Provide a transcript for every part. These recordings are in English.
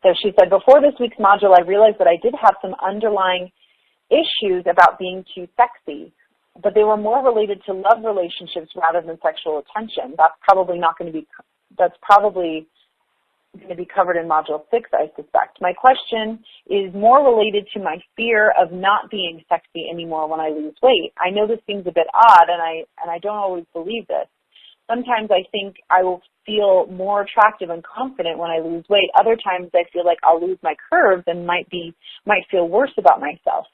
So she said, before this week's module, I realized that I did have some underlying issues about being too sexy, but they were more related to love relationships rather than sexual attention. That's probably going to be covered in Module 6, I suspect. My question is more related to my fear of not being sexy anymore when I lose weight. I know this seems a bit odd, and I don't always believe this. Sometimes I think I will feel more attractive and confident when I lose weight. Other times I feel like I'll lose my curves and might feel worse about myself.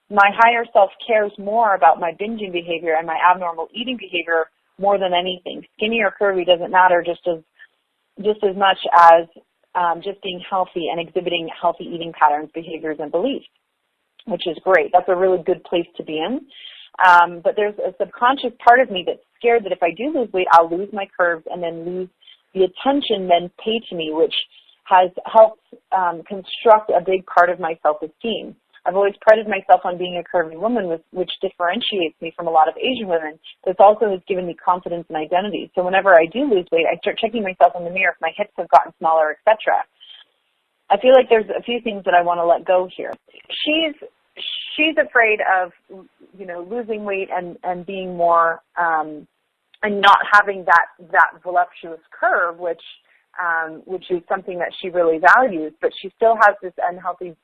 My higher self cares more about my binging behavior and my abnormal eating behavior more than anything. Skinny or curvy doesn't matter just as much as just being healthy and exhibiting healthy eating patterns, behaviors, and beliefs, which is great. That's a really good place to be in. But there's a subconscious part of me that's scared that if I do lose weight, I'll lose my curves and then lose the attention men pay to me, which has helped construct a big part of my self-esteem. I've always prided myself on being a curvy woman, which differentiates me from a lot of Asian women. This also has given me confidence and identity. So whenever I do lose weight, I start checking myself in the mirror if my hips have gotten smaller, etc. I feel like there's a few things that I want to let go here. She's afraid of, losing weight and being more and not having that voluptuous curve, which is something that she really values, but she still has this unhealthy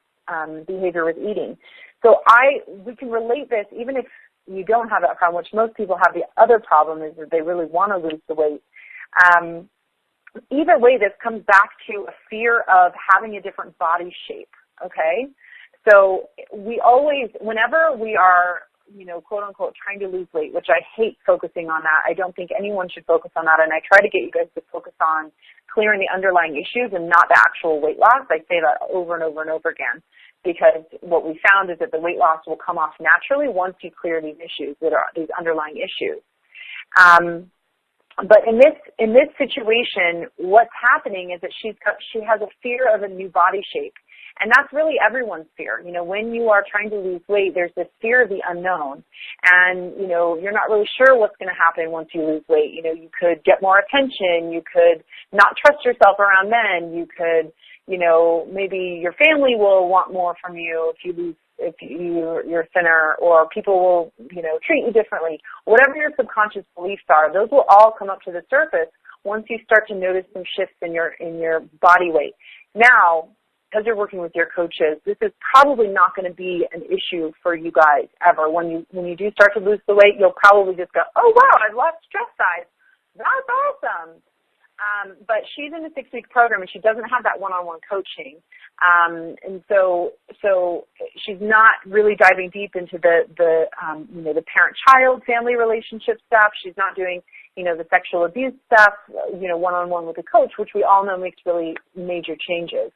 behavior with eating. So we can relate this even if you don't have that problem, which most people have. The other problem is that they really want to lose the weight. Either way, this comes back to a fear of having a different body shape, okay? So we always, whenever we are, quote unquote, trying to lose weight, which I hate focusing on that. I don't think anyone should focus on that, and I try to get you guys to focus on clearing the underlying issues and not the actual weight loss. I say that over and over and over again, because what we found is that the weight loss will come off naturally once you clear these issues, that are these underlying issues. But in this situation, what's happening is that she has a fear of a new body shape. And that's really everyone's fear. When you are trying to lose weight, there's this fear of the unknown. And, you're not really sure what's going to happen once you lose weight. You could get more attention. You could not trust yourself around men. You could, maybe your family will want more from you if you're thinner, or people will, treat you differently. Whatever your subconscious beliefs are, those will all come up to the surface once you start to notice some shifts in your body weight. Now, because you're working with your coaches, this is probably not going to be an issue for you guys ever. When you do start to lose the weight, you'll probably just go, oh, wow, I've lost dress size. That's awesome. But she's in a 6-week program, and she doesn't have that one-on-one coaching. And so she's not really diving deep into the parent-child family relationship stuff. She's not doing, the sexual abuse stuff, one-on-one with a coach, which we all know makes really major changes.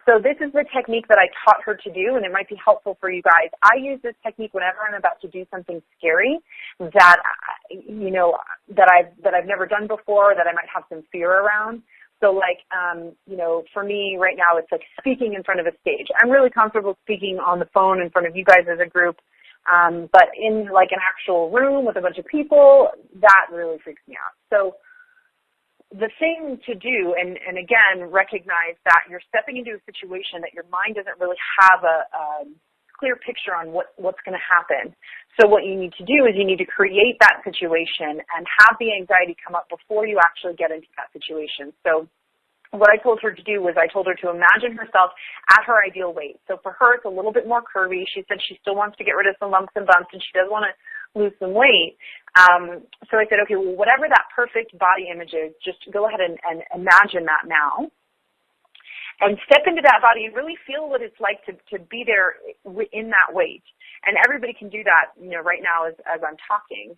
So this is the technique that I taught her to do, and it might be helpful for you guys. I use this technique whenever I'm about to do something scary that I've never done before, that I might have some fear around. So for me right now, it's like speaking in front of a stage. I'm really comfortable speaking on the phone in front of you guys as a group, but in like an actual room with a bunch of people, that really freaks me out. So the thing to do, and again, recognize that you're stepping into a situation that your mind doesn't really have a clear picture on what's going to happen. So what you need to do is you need to create that situation and have the anxiety come up before you actually get into that situation. So what I told her to do was I told her to imagine herself at her ideal weight. So for her, it's a little bit more curvy. She said she still wants to get rid of some lumps and bumps, and she does want to lose some weight. So I said, okay, well, whatever that perfect body image is, just go ahead and imagine that now. And step into that body and really feel what it's like to be there in that weight. And everybody can do that, right now as I'm talking.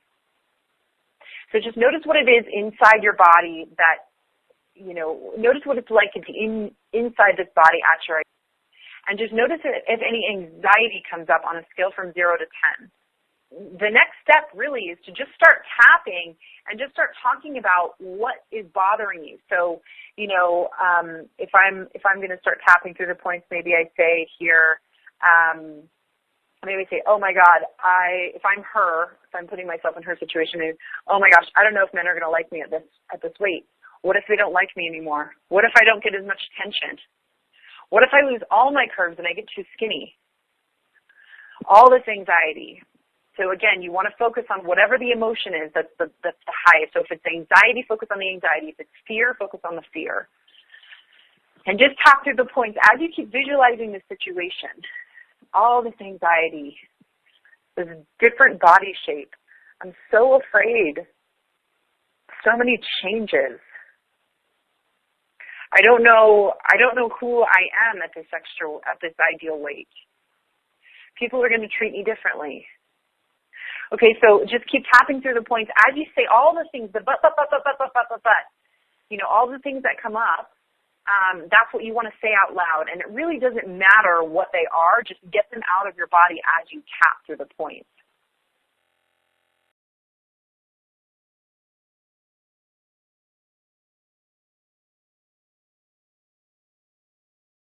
So just notice what it is inside your body that, notice what it's like to be inside this body at your ideal. And just notice if any anxiety comes up on a scale from 0 to 10. The next step really is to just start tapping and just start talking about what is bothering you. So, if I'm going to start tapping through the points, maybe I say here, maybe I say, oh my God, if I'm putting myself in her situation, maybe, oh my gosh, I don't know if men are going to like me at this weight. What if they don't like me anymore? What if I don't get as much attention? What if I lose all my curves and I get too skinny? All this anxiety. So again, you want to focus on whatever the emotion is that's the highest. So if it's anxiety, focus on the anxiety. If it's fear, focus on the fear. And just talk through the points as you keep visualizing the situation. All this anxiety, this different body shape. I'm so afraid. So many changes. I don't know who I am at this ideal weight. People are going to treat me differently. Okay, so just keep tapping through the points as you say all the things, the but, you know, all the things that come up. That's what you want to say out loud, and it really doesn't matter what they are. Just get them out of your body as you tap through the points.